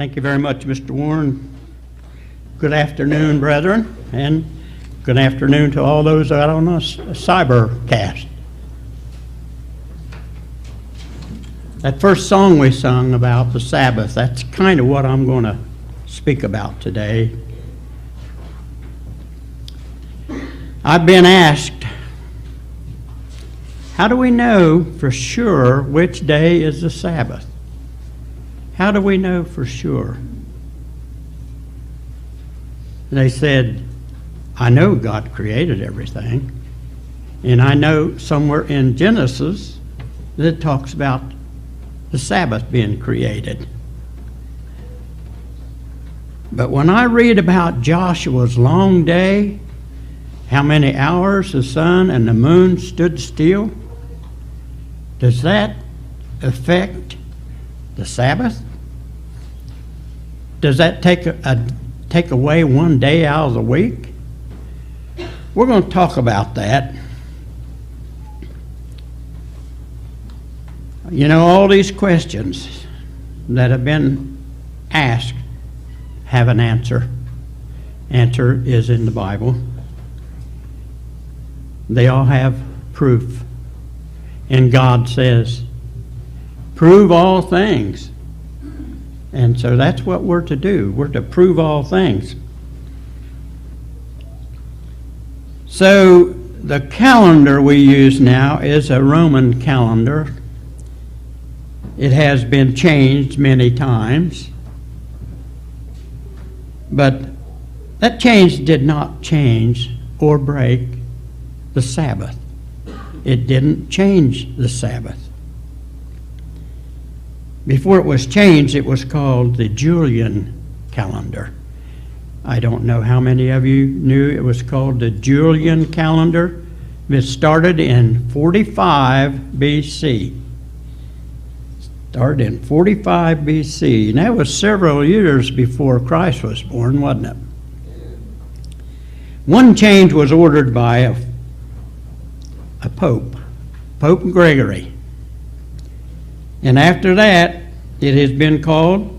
Thank you very much, Mr. Warren. Good afternoon, brethren, and good afternoon to all those out on a cybercast. That first song we sung about the Sabbath, that's kind of what I'm going to speak about today. I've been asked, how do we know for sure which day is the Sabbath? How do we know for sure? They said, I know God created everything, and I know somewhere in Genesis that it talks about the Sabbath being created. But when I read about Joshua's long day, how many hours the sun and the moon stood still, does that affect the Sabbath? Does that take away one day out of the week? We're going to talk about that. You know, all these questions that have been asked have an answer. Answer is in the Bible. They all have proof. And God says, prove all things. And so that's what we're to do. We're to prove all things. So the calendar we use now is a Roman calendar. It has been changed many times. But that change did not change or break the Sabbath. It didn't change the Sabbath. Before it was changed, it was called the Julian calendar. I don't know how many of you knew it was called the Julian calendar. It started in 45 BC. Started in 45 BC, and that was several years before Christ was born, wasn't it? One change was ordered by a pope, Pope Gregory. And after that, it has been called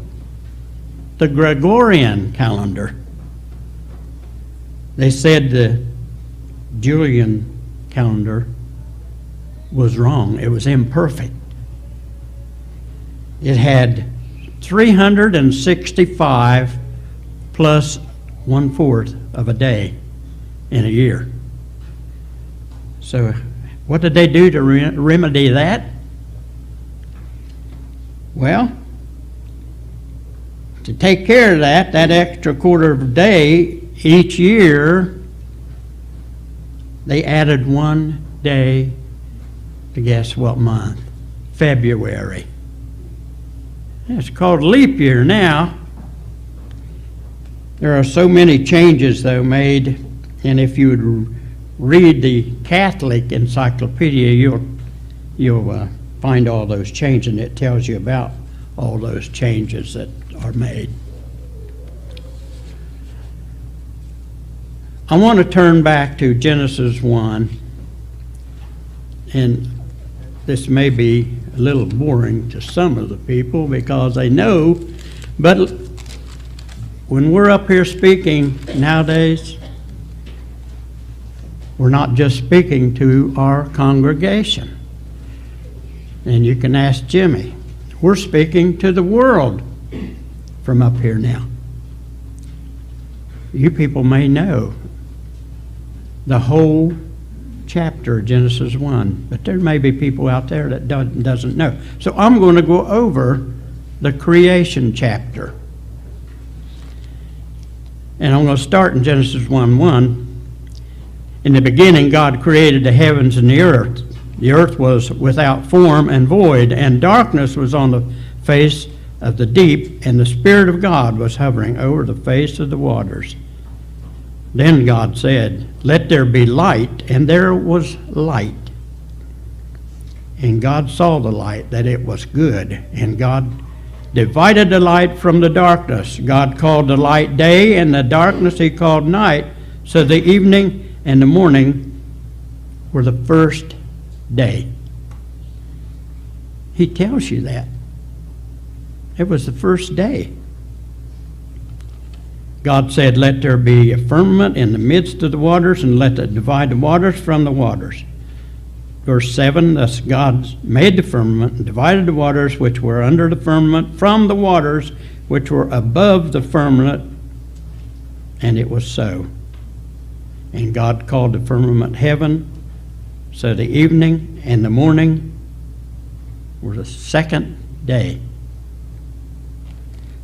the Gregorian calendar. They said the Julian calendar was wrong. It was imperfect. It had 365 plus 1/4 of a day in a year. So what did they do to remedy that? Well, to take care of that extra quarter of a day each year, they added one day to guess what month? February. It's called leap year now. There are so many changes, though, made, and if you would read the Catholic Encyclopedia, you'll find all those changes, and it tells you about all those changes that are made. I want to turn back to Genesis 1, and this may be a little boring to some of the people because they know, but when we're up here speaking nowadays, we're not just speaking to our congregation. And you can ask Jimmy. We're speaking to the world from up here now. You people may know the whole chapter of Genesis 1, but there may be people out there that doesn't know. So I'm going to go over the creation chapter. And I'm going to start in Genesis 1:1. In the beginning, God created the heavens and the earth. The earth was without form and void, and darkness was on the face of the deep, and the Spirit of God was hovering over the face of the waters. Then God said, "Let there be light," and there was light. And God saw the light, that it was good, and God divided the light from the darkness. God called the light day, and the darkness he called night. So the evening and the morning were the first day. He tells you that. It was the first day. God said, let there be a firmament in the midst of the waters, and let it divide the waters from the waters. Verse 7, thus God made the firmament and divided the waters which were under the firmament from the waters which were above the firmament, and it was so. And God called the firmament heaven. So the evening and the morning were the second day.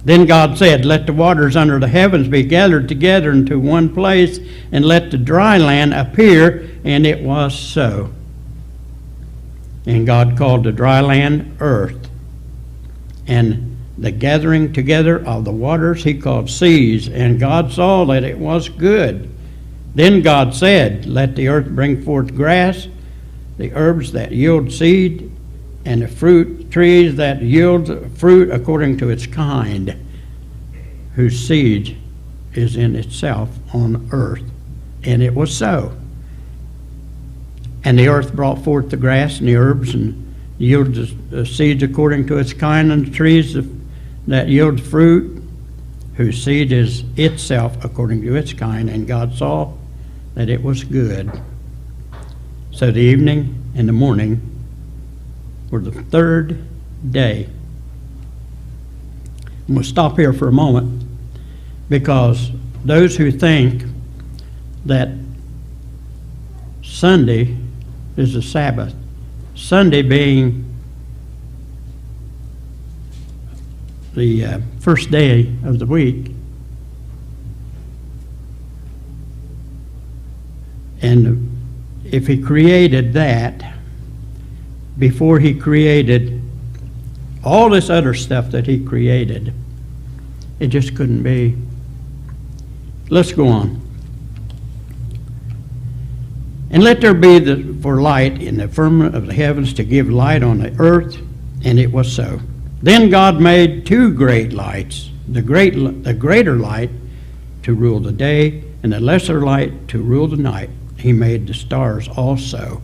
Then God said, let the waters under the heavens be gathered together into one place, and let the dry land appear, and it was so. And God called the dry land earth, and the gathering together of the waters he called seas, and God saw that it was good. Then God said, let the earth bring forth grass, the herbs that yield seed, and the fruit trees that yield fruit according to its kind, whose seed is in itself on earth. And it was so. And the earth brought forth the grass and the herbs, and yielded the seeds according to its kind, and the trees that yield fruit, whose seed is itself according to its kind. And God saw that it was good. So the evening and the morning were the third day. And we'll stop here for a moment, because those who think that Sunday is the Sabbath, Sunday being the first day of the week, and if he created that before he created all this other stuff that he created, it just couldn't be. Let's go on. And let there be for light in the firmament of the heavens to give light on the earth, and it was so. Then God made two great lights, the greater light to rule the day, and the lesser light to rule the night. He made the stars also.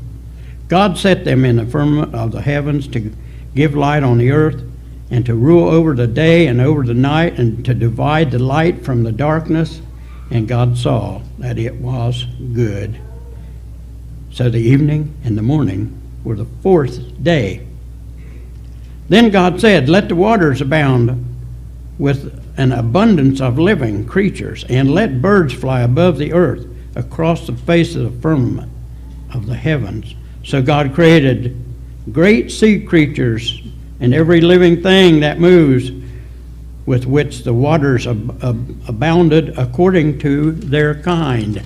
God set them in the firmament of the heavens to give light on the earth, and to rule over the day and over the night, and to divide the light from the darkness. And God saw that it was good. So the evening and the morning were the fourth day. Then God said, let the waters abound with an abundance of living creatures, and let birds fly above the earth across the face of the firmament of the heavens. So God created great sea creatures and every living thing that moves, with which the waters abounded according to their kind,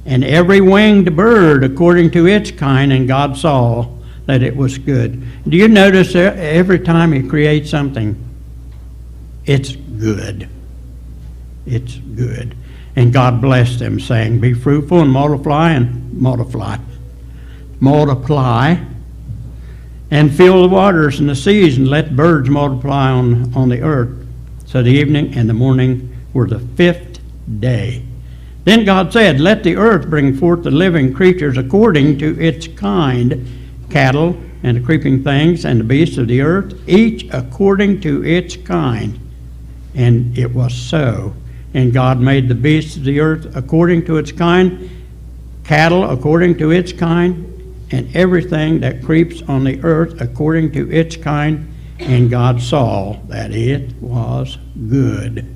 and every winged bird according to its kind. And God saw that it was good. Do you notice that every time he creates something, it's good? It's good. And God blessed them, saying, be fruitful and multiply, and fill the waters and the seas, and let birds multiply on the earth. So the evening and the morning were the fifth day. Then God said, let the earth bring forth the living creatures according to its kind, cattle and the creeping things and the beasts of the earth, each according to its kind. And it was so. And God made the beasts of the earth according to its kind, cattle according to its kind, and everything that creeps on the earth according to its kind. And God saw that it was good.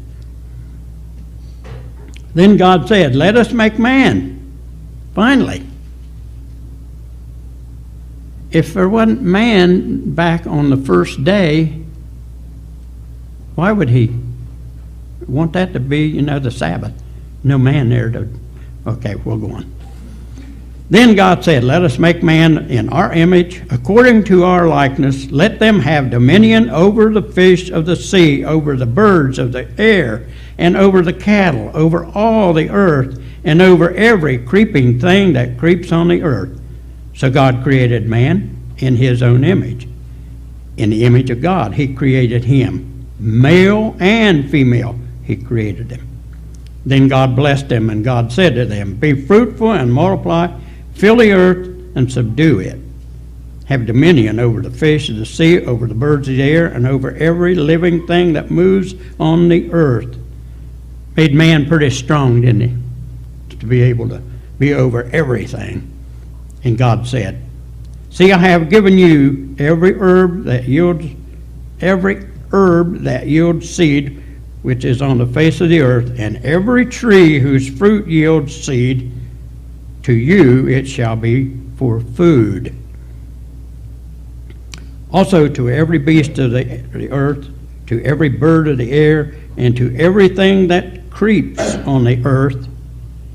Then God said, let us make man. Finally. If there wasn't man back on the first day, why would he want that to be, the Sabbath? No man there to... Okay, we'll go on. Then God said, let us make man in our image, according to our likeness. Let them have dominion over the fish of the sea, over the birds of the air, and over the cattle, over all the earth, and over every creeping thing that creeps on the earth. So God created man in his own image. In the image of God, he created him. Male and female, he created them. Then God blessed them, and God said to them, be fruitful and multiply, fill the earth and subdue it. Have dominion over the fish of the sea, over the birds of the air, and over every living thing that moves on the earth. Made man pretty strong, didn't he? To be able to be over everything. And God said, see, I have given you every herb that yields seed, which is on the face of the earth, and every tree whose fruit yields seed, to you it shall be for food. Also to every beast of the earth, to every bird of the air, and to everything that creeps on the earth,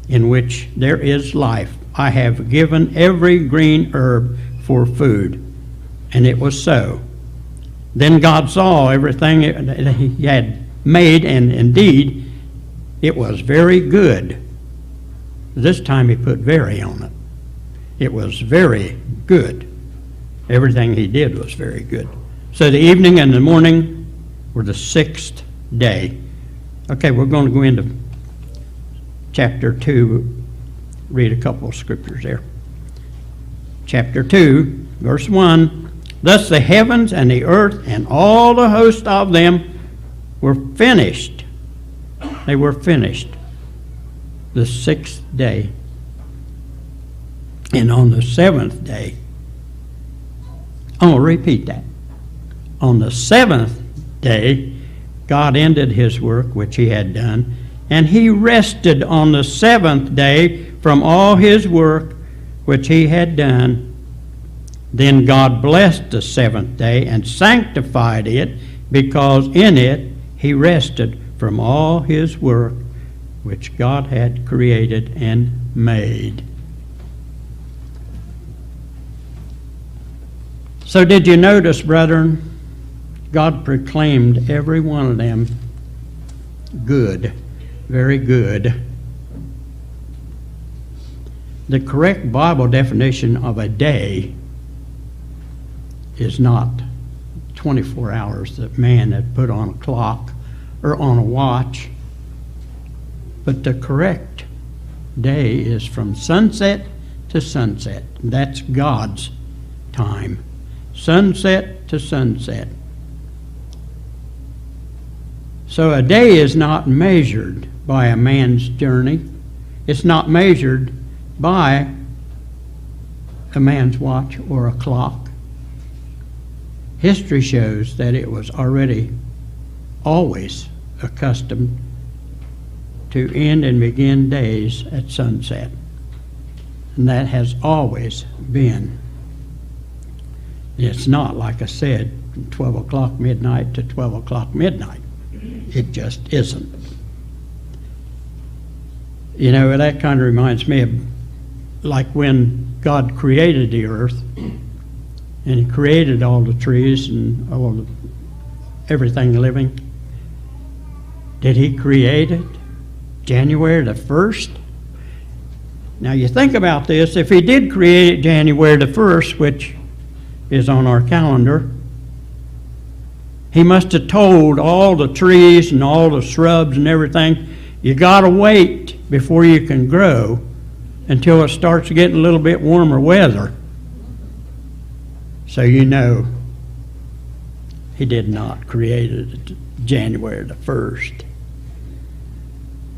in which there is life, I have given every green herb for food. And it was so. Then God saw everything that he had made, and indeed it was very good. This time he put very on it. It was very good. Everything he did was very good. So the evening and the morning were the sixth day. Okay, we're going to go into chapter 2, read a couple of scriptures there. Chapter 2, verse 1, thus the heavens and the earth and all the host of them were finished. They were finished the sixth day. And on the seventh day, I'm going to repeat that. On the seventh day, God ended his work which he had done, and he rested on the seventh day from all his work which he had done. Then God blessed the seventh day and sanctified it, because in it he rested from all his work which God had created and made. So did you notice, brethren, God proclaimed every one of them good, very good. The correct Bible definition of a day is not 24 hours that man had put on a clock or on a watch, but the correct day is from sunset to sunset. That's God's time. Sunset to sunset. So a day is not measured by a man's journey. It's not measured by a man's watch or a clock. History shows that it was already always accustomed to end and begin days at sunset. And that has always been. It's not, like I said, from 12 o'clock midnight to 12 o'clock midnight. It just isn't. You know, that kind of reminds me of like when God created the earth, and he created all the trees and everything living. Did he create it January the 1st? Now you think about this, if he did create it January the 1st, which is on our calendar, he must have told all the trees and all the shrubs and everything, you got to wait before you can grow until it starts getting a little bit warmer weather. So you know he did not create it January the 1st.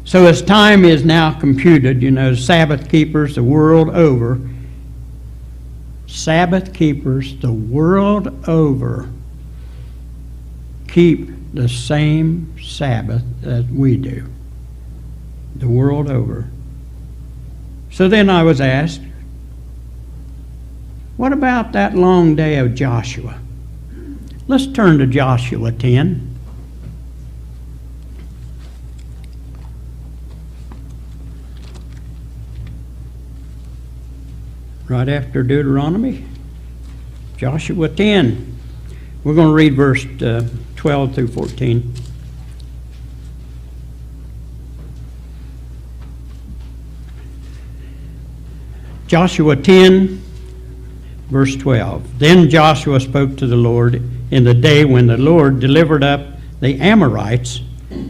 So as time is now computed, you know, Sabbath keepers the world over, Sabbath keepers the world over keep the same Sabbath that we do, the world over. So then I was asked, what about that long day of Joshua? Let's turn to Joshua 10. Right after Deuteronomy, Joshua 10. We're going to read verse 12 through 14. Joshua 10, verse 12. Then Joshua spoke to the Lord in the day when the Lord delivered up the Amorites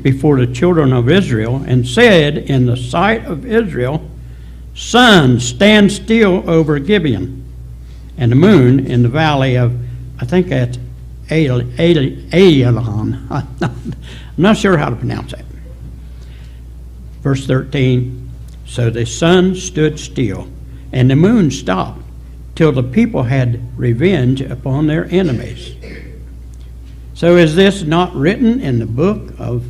before the children of Israel, and said in the sight of Israel, sun, stand still over Gibeon, and the moon in the valley of, I think that's Ayalon. I'm not sure how to pronounce that. Verse 13, so the sun stood still, and the moon stopped, till the people had revenge upon their enemies. So is this not written in the book of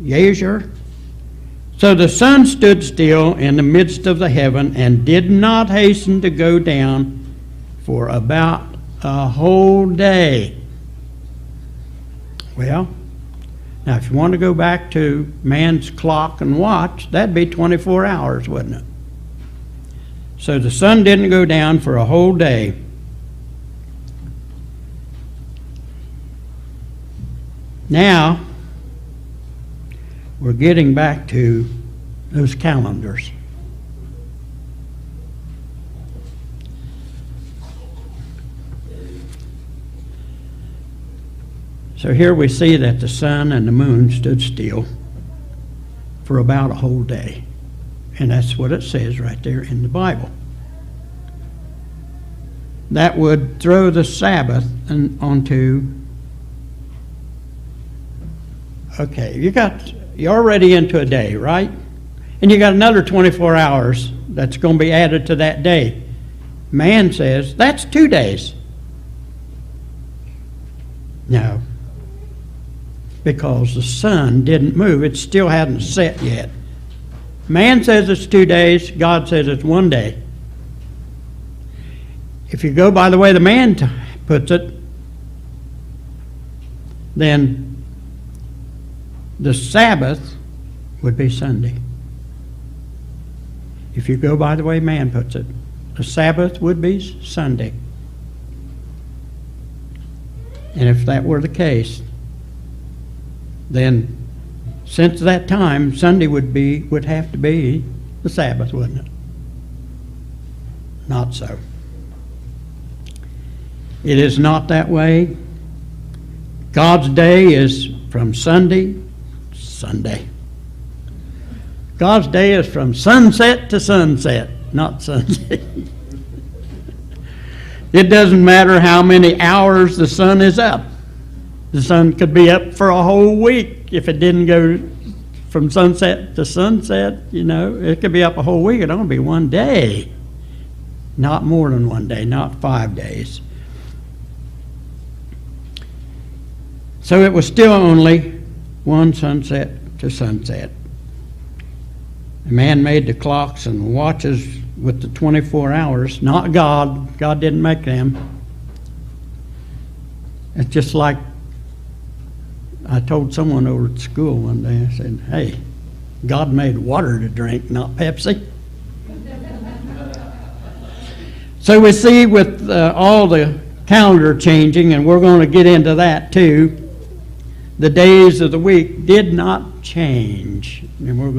Jasher? So the sun stood still in the midst of the heaven, and did not hasten to go down for about a whole day. Well, now if you want to go back to man's clock and watch, that'd be 24 hours, wouldn't it? So the sun didn't go down for a whole day. Now, we're getting back to those calendars. So here we see that the sun and the moon stood still for about a whole day. And that's what it says right there in the Bible. That would throw the Sabbath onto, okay, you're already into a day, right? And you got another 24 hours that's going to be added to that day. Man says, that's 2 days. No. Because the sun didn't move. It still hadn't set yet. Man says it's 2 days. God says it's 1 day. If you go by the way the man puts it, then the Sabbath would be Sunday. If you go by the way man puts it, the Sabbath would be Sunday. And if that were the case, then since that time, Sunday would have to be the Sabbath, wouldn't it? Not so. It is not that way. God's day is from Sunday. God's day is from sunset to sunset, not sunset. It doesn't matter how many hours the sun is up. The sun could be up for a whole week if it didn't go from sunset to sunset. It could be up a whole week. It'd only be 1 day. Not more than 1 day, not 5 days. So it was still only one sunset to sunset. A man made the clocks and watches with the 24 hours, not God. God didn't make them. It's just like I told someone over at school one day, I said, hey, God made water to drink, not Pepsi. So we see with all the calendar changing, and we're going to get into that too, the days of the week did not change. And we're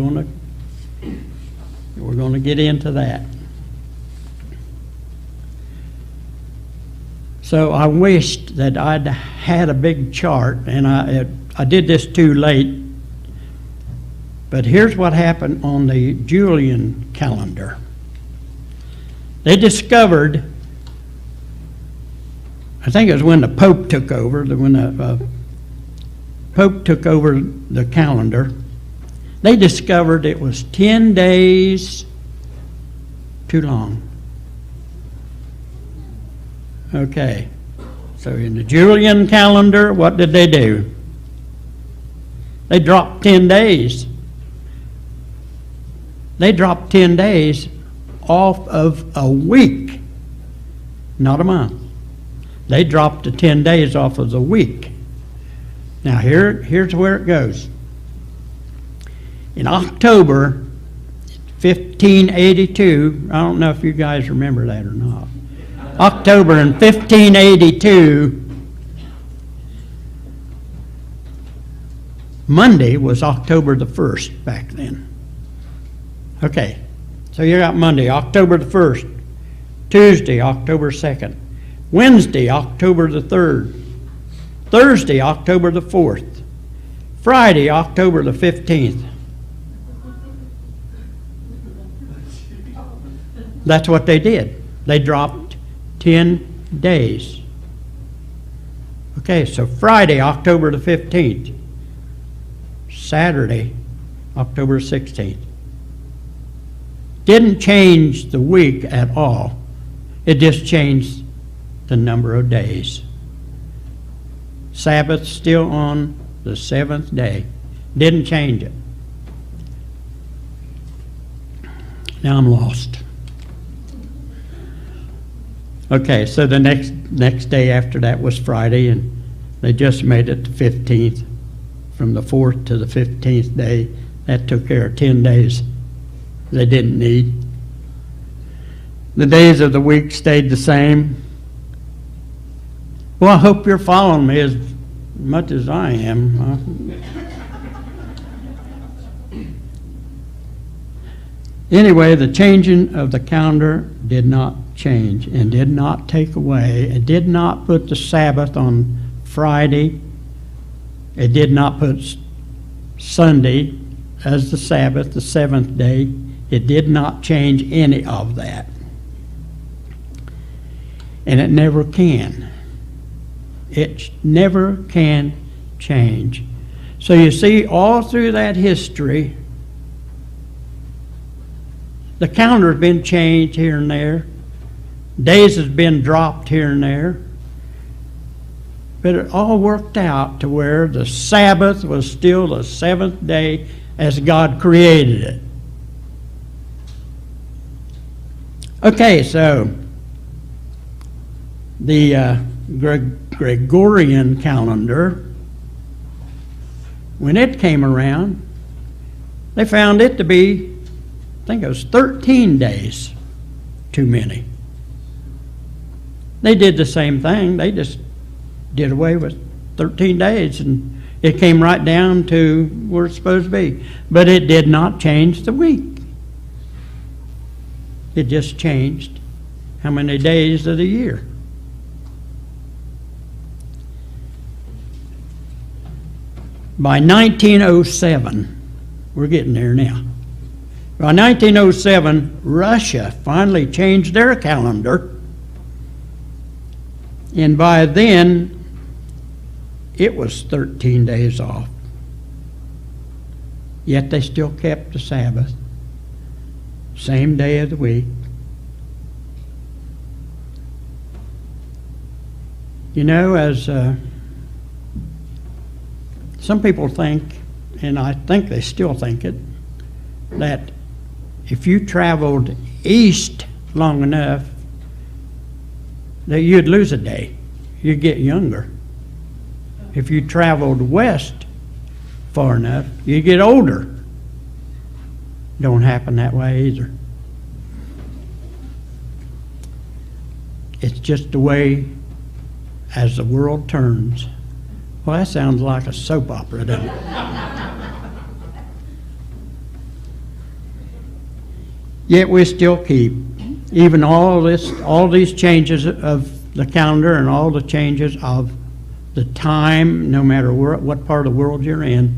going to get into that. So I wished that I'd had a big chart, and I did this too late. But here's what happened on the Julian calendar. They discovered, I think it was when the Pope took over, when the Pope took over the calendar, they discovered it was 10 days too long. Okay, so in the Julian calendar, what did they do? They dropped 10 days. They dropped 10 days off of a week, not a month. They dropped the 10 days off of the week. Now here's where it goes. In October 1582, I don't know if you guys remember that or not. October in 1582, Monday was October the 1st back then. Okay, so you got Monday, October the 1st, Tuesday, October 2nd, Wednesday, October the 3rd, Thursday, October the 4th, Friday, October the 15th. That's what they did. They dropped 10 days. Okay, so Friday, October the 15th. Saturday, October 16th. Didn't change the week at all. It just changed the number of days. Sabbath still on the seventh day. Didn't change it. Now I'm lost. Okay, so the next day after that was Friday, and they just made it the 15th. From the 4th to the 15th day, that took care of 10 days they didn't need. The days of the week stayed the same. Well, I hope you're following me as much as I am. Anyway, the changing of the calendar did not change and did not take away. It did not put the Sabbath on Friday. It did not put Sunday as the Sabbath, the seventh day. It did not change any of that. And it never can. It never can change. So you see, all through that history, the calendar's been changed here and there. Days has been dropped here and there. But it all worked out to where the Sabbath was still the seventh day as God created it. Okay, so the Gregorian calendar, when it came around, they found it to be, I think it was 13 days too many. They did the same thing. They just did away with 13 days, and it came right down to where it's supposed to be. But it did not change the week. It just changed how many days of the year. By 1907, we're getting there now. By 1907, Russia finally changed their calendar. And by then, it was 13 days off. Yet they still kept the Sabbath. Same day of the week. You know, as some people think, and I think they still think it, that if you traveled east long enough, that you'd lose a day. You'd get younger. If you traveled west far enough, you'd get older. Don't happen that way either. It's just the way as the world turns. Well, that sounds like a soap opera, doesn't it? Yet we still keep, even all these changes of the calendar and all the changes of the time, no matter what part of the world you're in,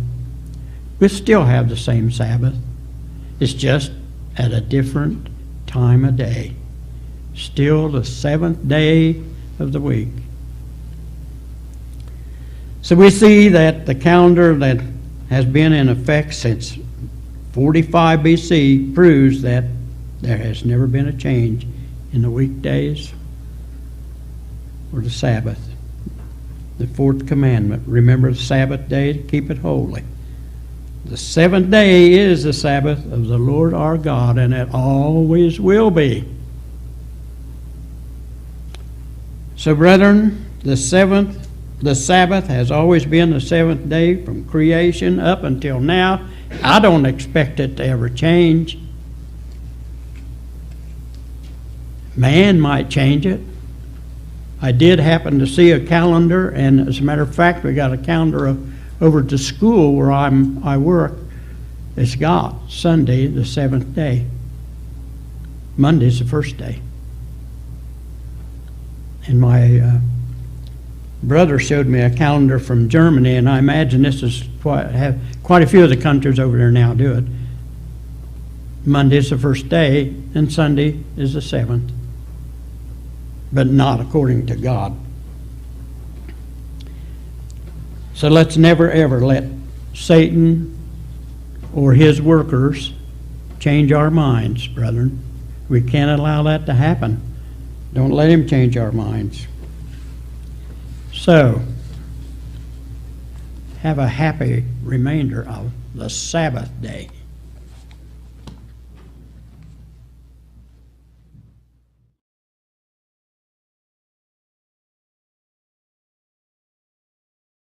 we still have the same Sabbath. It's just at a different time of day. Still the seventh day of the week. So we see that the calendar that has been in effect since 45 BC proves that there has never been a change in the weekdays or the Sabbath. The fourth commandment, remember the Sabbath day to keep it holy. The seventh day is the Sabbath of the Lord our God, and it always will be. So, brethren, the Sabbath has always been the seventh day from creation up until now. I don't expect it to ever change. Man might change it. I did happen to see a calendar, and as a matter of fact, we got a calendar over at the school where I work. It's got Sunday, the seventh day. Monday's the first day. And my brother showed me a calendar from Germany, and I imagine this is quite a few of the countries over there now do it. Monday's the first day, and Sunday is the seventh. But not according to God. So let's never ever let Satan or his workers change our minds, brethren. We can't allow that to happen. Don't let him change our minds. So, have a happy remainder of the Sabbath day.